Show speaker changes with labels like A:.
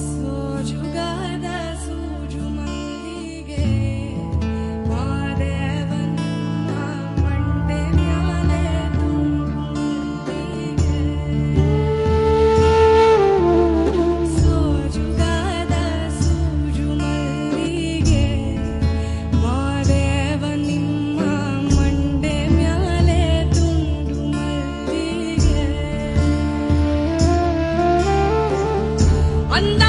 A: ಸೋಜುಗಾದ ಸೂಜು ಮಲ್ಲಿಗೆ ಮಾದೇವನ ಮಂಡೆ ಮ್ಯಾಲೆ ತುಂಬಿಗೆ ಸೋಜುಗಾದ ಸೂಜು ಮಲ್ಲಿಗೆ ಮಾದೇವ ನಿಮ್ಮ ಮಂಡೆ ಮ್ಯಾಲೆ ತುಂಡು ಮಲ್ಲಿಗೆ ಅಂದ